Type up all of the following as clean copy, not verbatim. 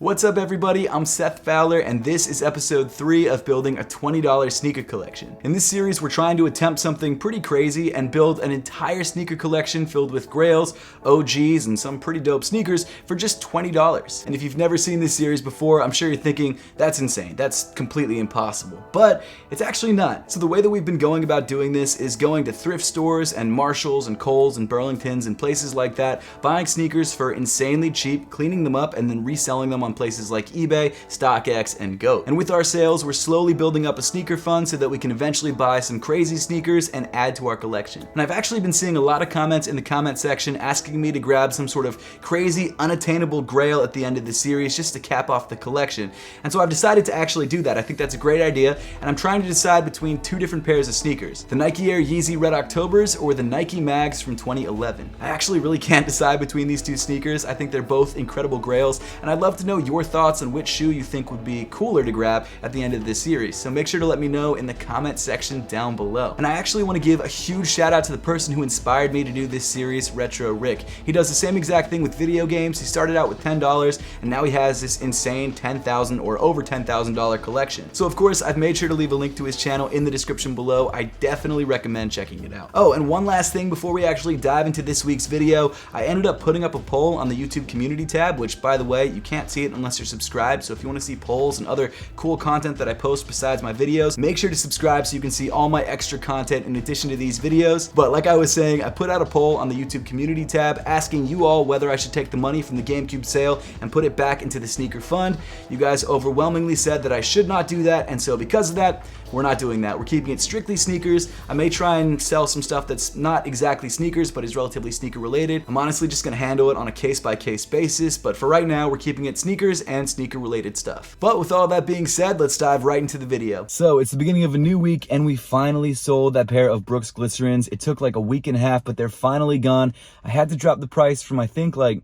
What's up everybody, I'm Seth Fowler and this is episode 3 of building a $20 sneaker collection. In this series we're trying to attempt something pretty crazy and build an entire sneaker collection filled with grails, OGs, and some pretty dope sneakers for just $20. And if you've never seen this series before, I'm sure you're thinking, that's insane, that's completely impossible. But it's actually not. So the way that we've been going about doing this is going to thrift stores and Marshalls and Kohl's and Burlingtons and places like that, buying sneakers for insanely cheap, cleaning them up, and then reselling them on places like eBay, StockX, and GOAT. And with our sales, we're slowly building up a sneaker fund so that we can eventually buy some crazy sneakers and add to our collection. And I've actually been seeing a lot of comments in the comment section asking me to grab some sort of crazy, unattainable grail at the end of the series just to cap off the collection. And so I've decided to actually do that. I think that's a great idea, and I'm trying to decide between two different pairs of sneakers. The Nike Air Yeezy Red Octobers or the Nike Mags from 2011. I actually really can't decide between these two sneakers. I think they're both incredible grails, and I'd love to know your thoughts on which shoe you think would be cooler to grab at the end of this series. So make sure to let me know in the comment section down below. And I actually want to give a huge shout out to the person who inspired me to do this series, Retro Rick. He does the same exact thing with video games. He started out with $10 and now he has this insane $10,000 or over $10,000 collection. So of course I've made sure to leave a link to his channel in the description below. I definitely recommend checking it out. Oh, and one last thing before we actually dive into this week's video, I ended up putting up a poll on the YouTube community tab, which by the way, you can't see it unless you're subscribed. So if you want to see polls and other cool content that I post besides my videos, make sure to subscribe so you can see all my extra content in addition to these videos. But like I was saying, I put out a poll on the YouTube community tab asking you all whether I should take the money from the GameCube sale and put it back into the sneaker fund. You guys overwhelmingly said that I should not do that, and so because of that, we're not doing that. We're keeping it strictly sneakers. I may try and sell some stuff that's not exactly sneakers, but is relatively sneaker related. I'm honestly just gonna handle it on a case-by-case basis, but for right now, we're keeping it sneakers and sneaker related stuff. But with all that being said, let's dive right into the video. So it's the beginning of a new week and we finally sold that pair of Brooks Glycerins. It took like a week and a half, but they're finally gone. I had to drop the price from I think like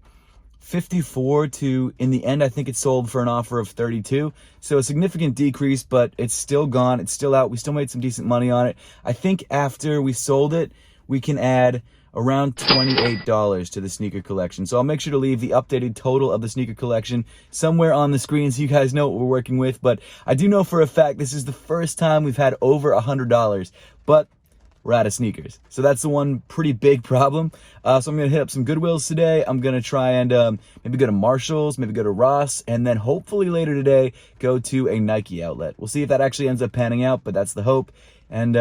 54 to, in the end, I think it sold for an offer of 32. So a significant decrease, but it's still gone. It's still out. We still made some decent money on it. I think after we sold it, we can add around $28 to the sneaker collection. So I'll make sure to leave the updated total of the sneaker collection somewhere on the screen so you guys know what we're working with. But I do know for a fact this is the first time we've had over $100, but we're out of sneakers. So that's the one pretty big problem. So I'm gonna hit up some Goodwills today. I'm gonna try and maybe go to Marshalls, maybe go to Ross, and then hopefully later today, go to a Nike outlet. We'll see if that actually ends up panning out, but that's the hope. And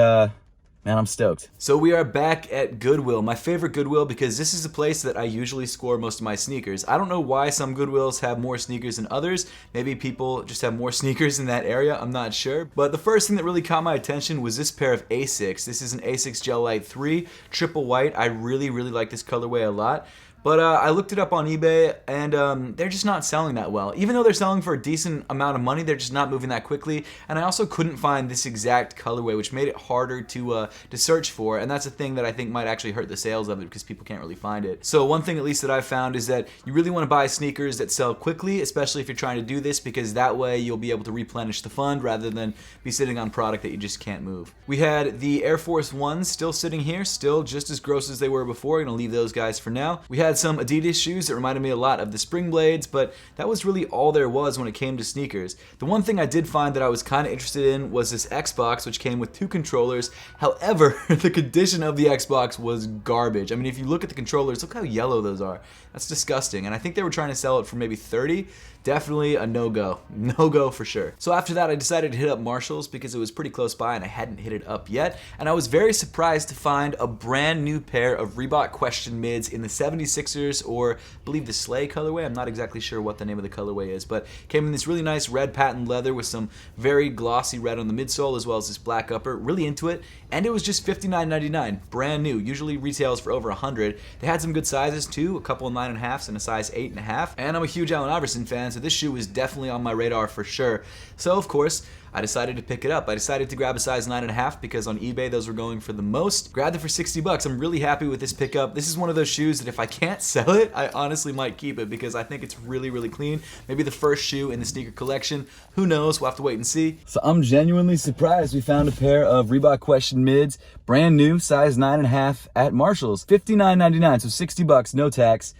man, I'm stoked. So we are back at Goodwill, my favorite Goodwill, because this is a place that I usually score most of my sneakers. I don't know why some Goodwills have more sneakers than others. Maybe people just have more sneakers in that area, I'm not sure. But the first thing that really caught my attention was this pair of Asics. This is an Asics Gel Light 3, triple white. I really like this colorway a lot. But I looked it up on eBay and they're just not selling that well. Even though they're selling for a decent amount of money, they're just not moving that quickly. And I also couldn't find this exact colorway, which made it harder to search for. And that's a thing that I think might actually hurt the sales of it because people can't really find it. So one thing at least that I've found is that you really want to buy sneakers that sell quickly, especially if you're trying to do this, because that way you'll be able to replenish the fund rather than be sitting on product that you just can't move. We had the Air Force Ones still sitting here, still just as gross as they were before. I'm gonna leave those guys for now. We had some Adidas shoes that reminded me a lot of the Spring Blades, but that was really all there was when it came to sneakers. The one thing I did find that I was kind of interested in was this Xbox, which came with 2 controllers. However, the condition of the Xbox was garbage. I mean, if you look at the controllers, look how yellow those are. That's disgusting. And I think they were trying to sell it for maybe 30. Definitely a no-go. No-go for sure. So after that, I decided to hit up Marshalls because it was pretty close by and I hadn't hit it up yet. And I was very surprised to find a brand new pair of Reebok Question Mids in the 76ers, or I believe the Slay colorway. I'm not exactly sure what the name of the colorway is, but came in this really nice red patent leather with some very glossy red on the midsole as well as this black upper. Really into it. And it was just $59.99, brand new. Usually retails for over $100. They had some good sizes too, a couple of 9.5s and a size 8.5. And I'm a huge Allen Iverson fan, so this shoe was definitely on my radar for sure. So of course, I decided to pick it up. I decided to grab a size 9.5 because on eBay those were going for the most. Grabbed it for 60 bucks. I'm really happy with this pickup. This is one of those shoes that if I can't sell it, I honestly might keep it because I think it's really clean. Maybe the first shoe in the sneaker collection. Who knows? We'll have to wait and see. So I'm genuinely surprised we found a pair of Reebok Question Mids, brand new, size 9.5 at Marshalls. $59.99, so 60 bucks, no tax.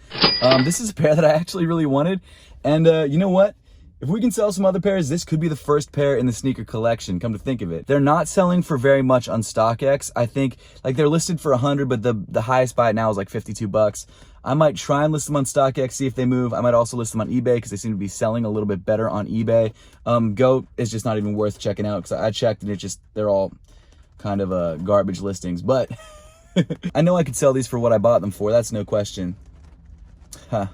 This is a pair that I actually really wanted. And you know what? If we can sell some other pairs, this could be the first pair in the sneaker collection, come to think of it. They're not selling for very much on StockX. I think like they're listed for 100, but the highest buy now is like 52 bucks. I might try and list them on StockX, see if they move. I might also list them on eBay because they seem to be selling a little bit better on eBay. Goat is just not even worth checking out because I checked and they're all kind of garbage listings. But I know I could sell these for what I bought them for. That's no question. Huh.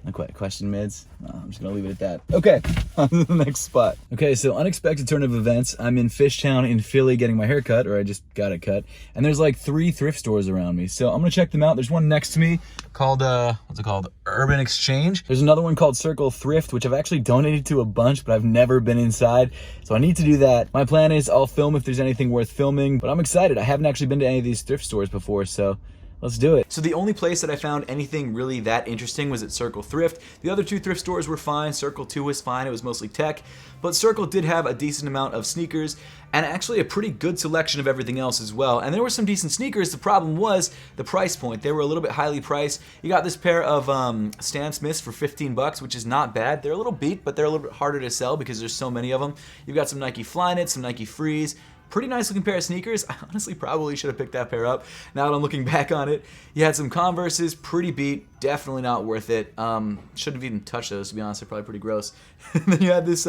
No question, mids. I'm just gonna leave it at that. Okay, on to the next spot. Okay, so unexpected turn of events. I'm in Fishtown in Philly getting my hair cut, or I just got it cut. And there's like 3 thrift stores around me. So I'm gonna check them out. There's one next to me called, what's it called? Urban Exchange. There's another one called Circle Thrift, which I've actually donated to a bunch, but I've never been inside. So I need to do that. My plan is I'll film if there's anything worth filming, but I'm excited. I haven't actually been to any of these thrift stores before, so let's do it. So the only place that I found anything really that interesting was at Circle Thrift. The other 2 thrift stores were fine. Circle 2 was fine. It was mostly tech. But Circle did have a decent amount of sneakers and actually a pretty good selection of everything else as well. And there were some decent sneakers. The problem was the price point. They were a little bit highly priced. You got this pair of Stan Smiths for 15 bucks, which is not bad. They're a little beat, but they're a little bit harder to sell because there's so many of them. You've got some Nike Flyknit, some Nike Frees. Pretty nice looking pair of sneakers. I honestly probably should have picked that pair up now that I'm looking back on it. You had some Converses, pretty beat, definitely not worth it. Shouldn't have even touched those, to be honest. They're probably pretty gross. And then you had this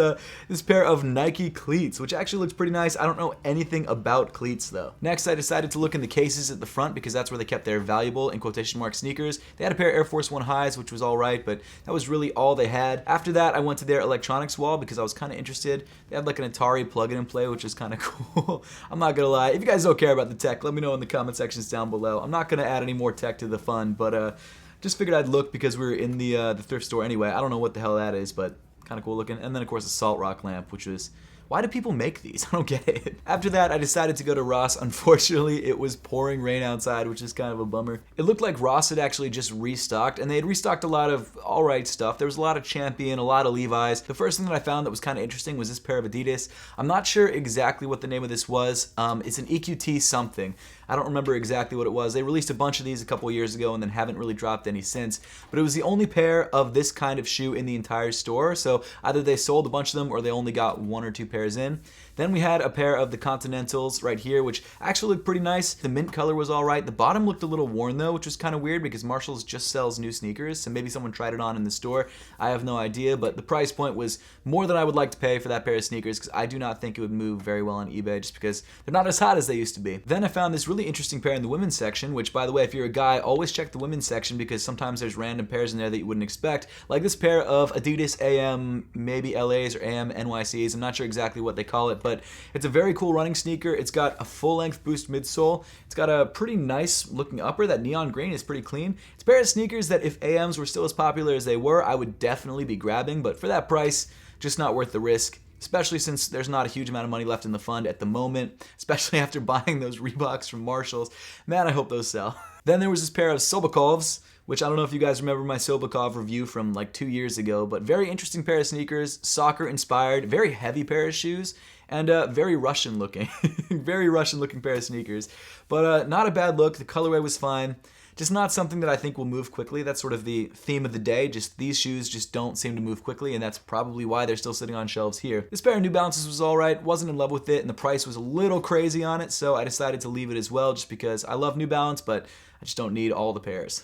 pair of Nike cleats, which actually looks pretty nice. I don't know anything about cleats though. Next, I decided to look in the cases at the front because that's where they kept their valuable, in quotation mark, sneakers. They had a pair of Air Force One highs, which was all right, but that was really all they had. After that, I went to their electronics wall because I was kind of interested. They had like an Atari plug-in and play, which is kind of cool. I'm not gonna lie. If you guys don't care about the tech, let me know in the comment sections down below. I'm not gonna add any more tech to the fun, but just figured I'd look because we were in the thrift store anyway. I don't know what the hell that is, but kind of cool looking. And then of course the Salt Rock lamp, which was, why do people make these? I don't get it. After that, I decided to go to Ross. Unfortunately, it was pouring rain outside, which is kind of a bummer. It looked like Ross had actually just restocked, and they had restocked a lot of alright stuff. There was a lot of Champion, a lot of Levi's. The first thing that I found that was kind of interesting was this pair of Adidas. I'm not sure exactly what the name of this was. It's an EQT something. I don't remember exactly what it was. They released a bunch of these a couple years ago and then haven't really dropped any since. But it was the only pair of this kind of shoe in the entire store. So either they sold a bunch of them or they only got 1 or 2 pairs in. Then we had a pair of the Continentals right here, which actually looked pretty nice. The mint color was all right. The bottom looked a little worn though, which was kind of weird because Marshalls just sells new sneakers. So maybe someone tried it on in the store. I have no idea, but the price point was more than I would like to pay for that pair of sneakers because I do not think it would move very well on eBay just because they're not as hot as they used to be. Then I found this really interesting pair in the women's section, which by the way, if you're a guy, always check the women's section because sometimes there's random pairs in there that you wouldn't expect. Like this pair of Adidas AM, maybe LAs or AM NYCs. I'm not sure exactly what they call it, but it's a very cool running sneaker. It's got a full-length boost midsole. It's got a pretty nice looking upper. That neon green is pretty clean. It's a pair of sneakers that if AMs were still as popular as they were, I would definitely be grabbing, but for that price, just not worth the risk. Especially since there's not a huge amount of money left in the fund at the moment, especially after buying those Reeboks from Marshalls. Man, I hope those sell. Then there was this pair of Sobokovs, which I don't know if you guys remember my Sobokov review from like 2 years ago, but very interesting pair of sneakers, soccer inspired, very heavy pair of shoes, and very Russian looking. Very Russian looking pair of sneakers. But not a bad look, the colorway was fine. Just not something that I think will move quickly. That's sort of the theme of the day. Just these shoes just don't seem to move quickly, and that's probably why they're still sitting on shelves here. This pair of New Balances was all right. Wasn't in love with it, and the price was a little crazy on it, so I decided to leave it as well just because I love New Balance, but I just don't need all the pairs.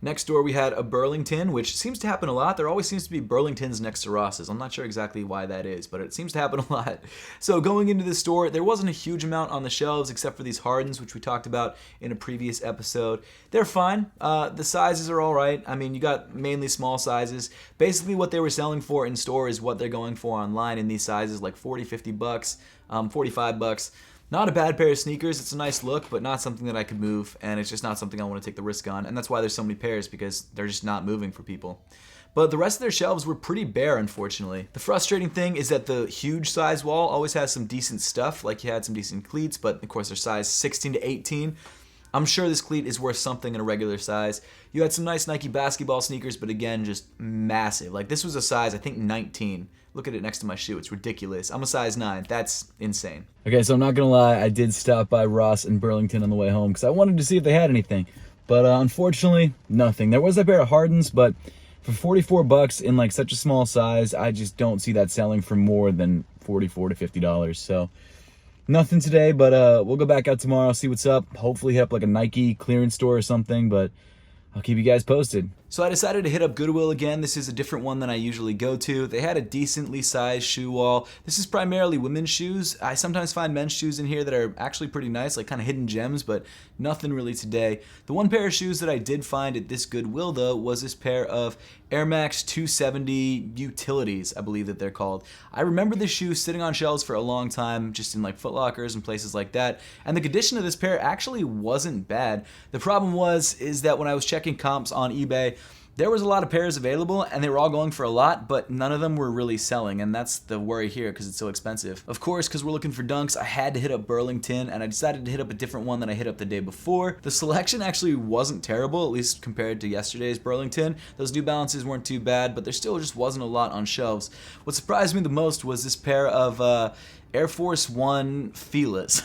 Next door we had a Burlington, which seems to happen a lot. There always seems to be Burlingtons next to Ross's. I'm not sure exactly why that is, but it seems to happen a lot. So going into the store, there wasn't a huge amount on the shelves except for these Hardens, which we talked about in a previous episode. They're fine. The sizes are all right. I mean, you got mainly small sizes. Basically what they were selling for in store is what they're going for online in these sizes, like 40, 50 bucks, 45 bucks. Not a bad pair of sneakers. It's a nice look, but not something that I could move, and it's just not something I want to take the risk on, and that's why there's so many pairs, because they're just not moving for people. But the rest of their shelves were pretty bare, unfortunately. The frustrating thing is that the huge size wall always has some decent stuff, like you had some decent cleats, but of course they're size 16 to 18. I'm sure this cleat is worth something in a regular size. You had some nice Nike basketball sneakers, but again, just massive. Like this was a size, I think 19. Look at it next to my shoe. It's ridiculous. I'm a size 9. That's insane. Okay, so I'm not going to lie. I did stop by Ross and Burlington on the way home because I wanted to see if they had anything. But unfortunately, nothing. There was a pair of Hardens, but For 44 bucks in like such a small size, I just don't see that selling for more than $44 to $50. So nothing today, but we'll go back out tomorrow, see what's up. Hopefully hit up like a Nike clearance store or something, but I'll keep you guys posted. So I decided to hit up Goodwill again. This is a different one than I usually go to. They had a decently sized shoe wall. This is primarily women's shoes. I sometimes find men's shoes in here that are actually pretty nice, like kind of hidden gems, but nothing really today. The one pair of shoes that I did find at this Goodwill though was this pair of Air Max 270 Utilities, I believe that they're called. I remember this shoe sitting on shelves for a long time, just in like Foot Lockers and places like that, and the condition of this pair actually wasn't bad. The problem is that when I was checking comps on eBay, there was a lot of pairs available and they were all going for a lot, but none of them were really selling, and that's the worry here because it's so expensive. Of course, because we're looking for dunks, I had to hit up Burlington, and I decided to hit up a different one than I hit up the day before. The selection actually wasn't terrible, at least compared to yesterday's Burlington. Those New Balances weren't too bad, but there still just wasn't a lot on shelves. What surprised me the most was this pair of Air Force One Filas.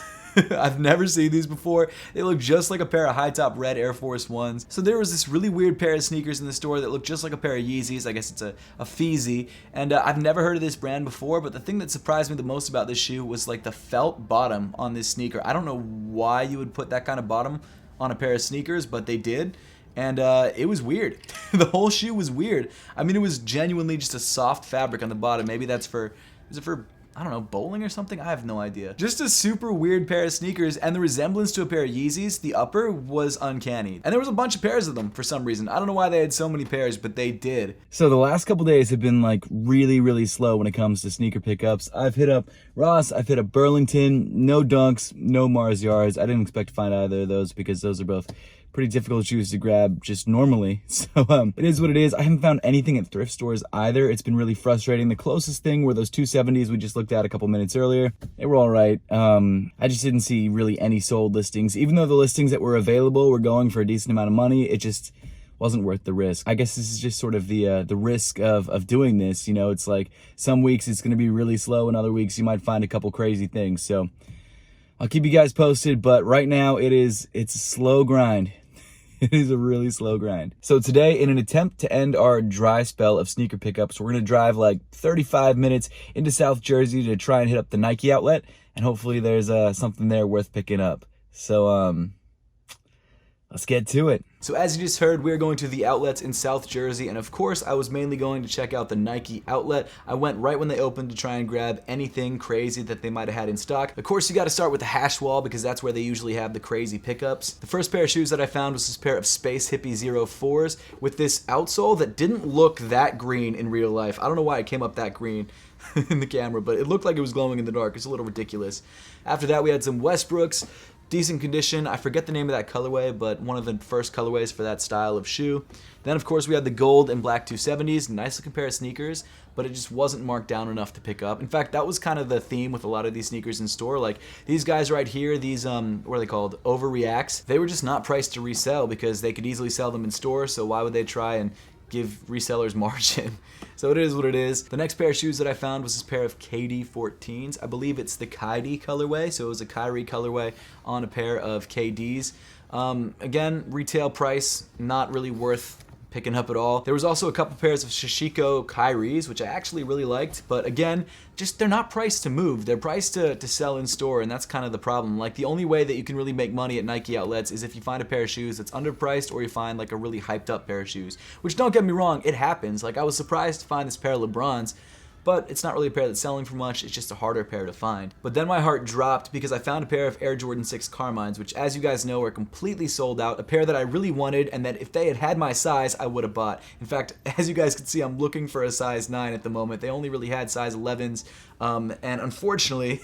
I've never seen these before. They look just like a pair of high-top red Air Force Ones. So there was this really weird pair of sneakers in the store that looked just like a pair of Yeezys. I guess it's a Feezy. And I've never heard of this brand before, but the thing that surprised me the most about this shoe was like the felt bottom on this sneaker. I don't know why you would put that kind of bottom on a pair of sneakers, but they did. And it was weird. The whole shoe was weird. I mean, it was genuinely just a soft fabric on the bottom. Maybe that's for, is it for, I don't know, bowling or something? I have no idea. Just a super weird pair of sneakers, and the resemblance to a pair of Yeezys, the upper, was uncanny. And there was a bunch of pairs of them for some reason. I don't know why they had so many pairs, but they did. So the last couple days have been like really slow when it comes to sneaker pickups. I've hit up Ross, I've hit up Burlington, no Dunks, no Mars Yards. I didn't expect to find either of those because those are both pretty difficult shoes to grab just normally. So it is what it is. I haven't found anything at thrift stores either. It's been really frustrating. The closest thing were those 270s we just looked at a couple minutes earlier. They were all right. I just didn't see really any sold listings. Even though the listings that were available were going for a decent amount of money, it just wasn't worth the risk. I guess this is just sort of the risk of doing this. You know, it's like some weeks it's going to be really slow, and other weeks you might find a couple crazy things. So I'll keep you guys posted, but right now it's a slow grind. It is a really slow grind. So today, in an attempt to end our dry spell of sneaker pickups, we're going to drive like 35 minutes into South Jersey to try and hit up the Nike outlet, and hopefully there's something there worth picking up. So let's get to it. So as you just heard, we're going to the outlets in South Jersey, and of course I was mainly going to check out the Nike outlet. I went right when they opened to try and grab anything crazy that they might have had in stock. Of course, you got to start with the hash wall because that's where they usually have the crazy pickups. The first pair of shoes that I found was this pair of Space Hippie 04s with this outsole that didn't look that green in real life. I don't know why it came up that green in the camera, but it looked like it was glowing in the dark. It's a little ridiculous. After that, we had some Westbrooks. Decent condition. I forget the name of that colorway, but one of the first colorways for that style of shoe. Then, of course, we had the gold and black 270s. Nice looking pair of sneakers, but it just wasn't marked down enough to pick up. In fact, that was kind of the theme with a lot of these sneakers in store. Like these guys right here, these, what are they called? Overreacts. They were just not priced to resell because they could easily sell them in store, so why would they try and give resellers margin? So it is what it is. The next pair of shoes that I found was this pair of KD 14s. I believe it's the Kyrie colorway, so it was a Kyrie colorway on a pair of KDs. Again, retail price, not really worth picking up at all. There was also a couple pairs of Shishiko Kyries, which I actually really liked, but again, just they're not priced to move. They're priced to sell in store, and that's kind of the problem. Like the only way that you can really make money at Nike outlets is if you find a pair of shoes that's underpriced or you find like a really hyped up pair of shoes, which don't get me wrong, it happens. Like I was surprised to find this pair of LeBrons, but it's not really a pair that's selling for much, it's just a harder pair to find. But then my heart dropped because I found a pair of Air Jordan 6 Carmines, which as you guys know are completely sold out, a pair that I really wanted and that if they had had my size, I would have bought. In fact, as you guys can see, I'm looking for a size 9 at the moment. They only really had size 11s, and unfortunately,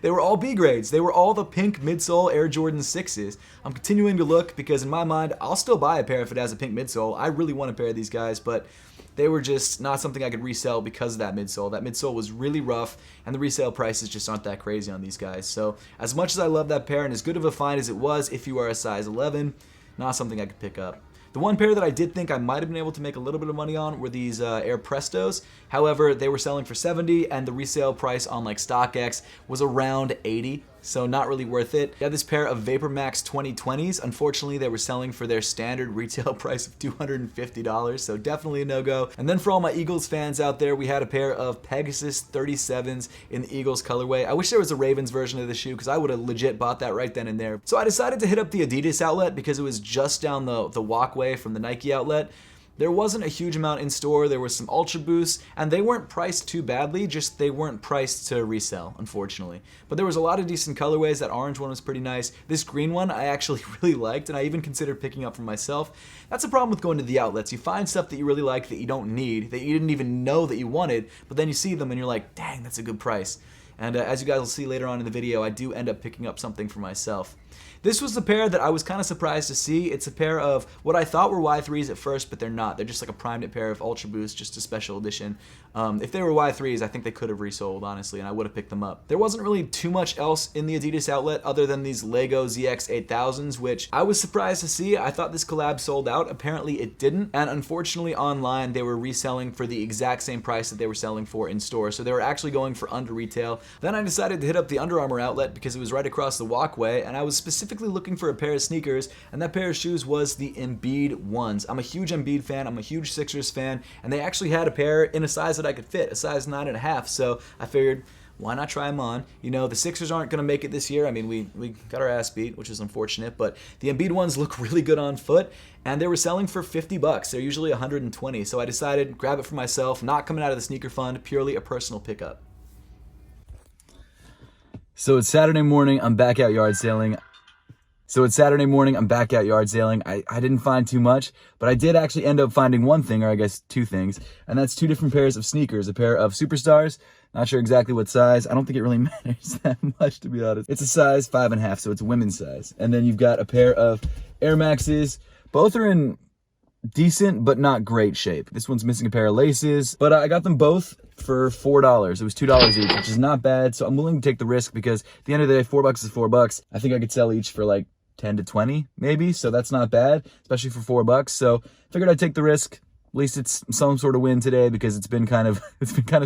they were all B grades. They were all the pink midsole Air Jordan 6s. I'm continuing to look because in my mind, I'll still buy a pair if it has a pink midsole. I really want a pair of these guys, but they were just not something I could resell because of that midsole. That midsole was really rough, and the resale prices just aren't that crazy on these guys. So as much as I love that pair, and as good of a find as it was if you are a size 11, not something I could pick up. The one pair that I did think I might have been able to make a little bit of money on were these Air Prestos. However, they were selling for $70, and the resale price on like StockX was around $80. so not really worth it. I got this pair of Vapor Max 2020s. Unfortunately, they were selling for their standard retail price of $250, so definitely a no-go. And then for all my Eagles fans out there, we had a pair of Pegasus 37s in the Eagles colorway. I wish there was a Ravens version of the shoe because I would have legit bought that right then and there. So I decided to hit up the Adidas outlet because it was just down the walkway from the Nike outlet. There wasn't a huge amount in store. There was some Ultra Boosts, and they weren't priced too badly, just they weren't priced to resell, unfortunately. But there was a lot of decent colorways. That orange one was pretty nice. This green one I actually really liked, and I even considered picking up for myself. That's a problem with going to the outlets. You find stuff that you really like that you don't need, that you didn't even know that you wanted, but then you see them and you're like, dang, that's a good price. And as you guys will see later on in the video, I do end up picking up something for myself. This was the pair that I was kind of surprised to see. It's a pair of what I thought were Y3s at first, but they're not. They're just like a primed knit pair of Ultra Boost, just a special edition. If they were Y3s, I think they could have resold, honestly, and I would have picked them up. There wasn't really too much else in the Adidas outlet other than these Lego ZX 8000s, which I was surprised to see. I thought this collab sold out. Apparently it didn't, and unfortunately online they were reselling for the exact same price that they were selling for in store, so they were actually going for under retail. Then I decided to hit up the Under Armour outlet because it was right across the walkway, and I was specifically looking for a pair of sneakers, and that pair of shoes was the Embiid ones. I'm a huge Embiid fan, I'm a huge Sixers fan, and they actually had a pair in a size that I could fit, a size 9.5, so I figured, why not try them on? You know, the Sixers aren't going to make it this year. I mean, we got our ass beat, which is unfortunate, but the Embiid ones look really good on foot, and they were selling for $50. They're usually $120, so I decided, grab it for myself, not coming out of the sneaker fund, purely a personal pickup. So it's Saturday morning, I'm back out yard sailing. I didn't find too much, but I did actually end up finding one thing, or I guess two things, and that's two different pairs of sneakers. A pair of Superstars, not sure exactly what size. I don't think it really matters that much, to be honest. It's a size 5.5, so it's a women's size. And then you've got a pair of Air Maxes. Both are in decent but not great shape. This one's missing a pair of laces, but I got them both for $4. It was $2 each, which is not bad, so I'm willing to take the risk because at the end of the day, $4 is $4. I think I could sell each for like 10 to 20 maybe, so that's not bad, especially for $4. So figured I'd take the risk. At least it's some sort of win today because it's been kind of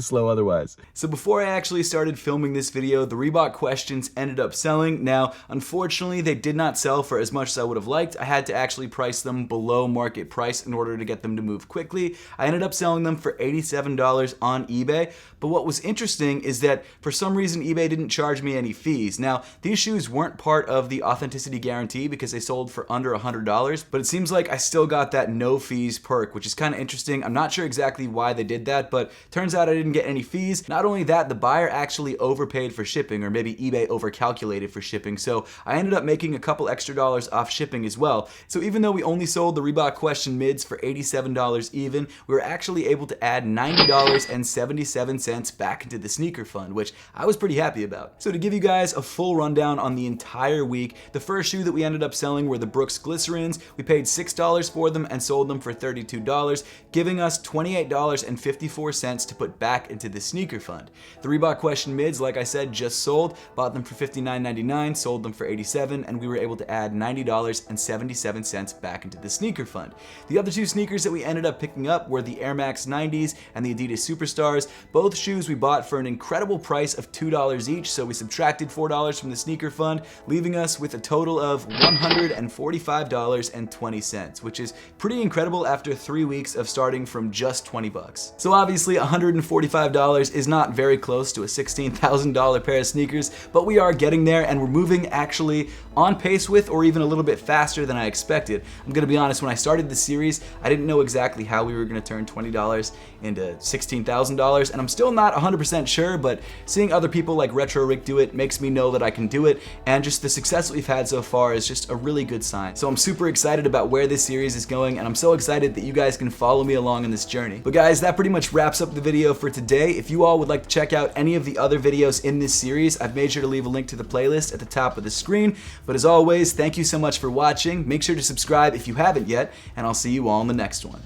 slow otherwise. So before I actually started filming this video, the Reebok questions ended up selling. Now, unfortunately, they did not sell for as much as I would have liked. I had to actually price them below market price in order to get them to move quickly. I ended up selling them for $87 on eBay. But what was interesting is that for some reason eBay didn't charge me any fees. Now, these shoes weren't part of the authenticity guarantee because they sold for under $100, but it seems like I still got that no fees perk, which is kind of interesting. I'm not sure exactly why they did that, but turns out I didn't get any fees. Not only that, the buyer actually overpaid for shipping, or maybe eBay overcalculated for shipping, so I ended up making a couple extra dollars off shipping as well. So even though we only sold the Reebok question mids for $87 even, we were actually able to add $90.77 back into the sneaker fund, which I was pretty happy about. So to give you guys a full rundown on the entire week, the first shoe that we ended up selling were the Brooks Glycerins. We paid $6 for them and sold them for $32, giving us $28.54 to put back into the sneaker fund. The Reebok question mids, like I said, just sold, bought them for $59.99, sold them for $87, and we were able to add $90.77 back into the sneaker fund. The other two sneakers that we ended up picking up were the Air Max 90s and the Adidas Superstars. Both shoes we bought for an incredible price of $2 each, so we subtracted $4 from the sneaker fund, leaving us with a total of $145.20, which is pretty incredible after 3 weeks of starting from just $20. So obviously $145 is not very close to a $16,000 pair of sneakers, but we are getting there and we're moving actually on pace with, or even a little bit faster than I expected. I'm gonna be honest, when I started this series, I didn't know exactly how we were gonna turn $20 into $16,000, and I'm still not 100% sure, but seeing other people like Retro Rick do it makes me know that I can do it, and just the success that we've had so far is just a really good sign. So I'm super excited about where this series is going, and I'm so excited that you guys can follow me along in this journey. But guys, that pretty much wraps up the video for today. If you all would like to check out any of the other videos in this series, I've made sure to leave a link to the playlist at the top of the screen. But as always, thank you so much for watching. Make sure to subscribe if you haven't yet, and I'll see you all in the next one.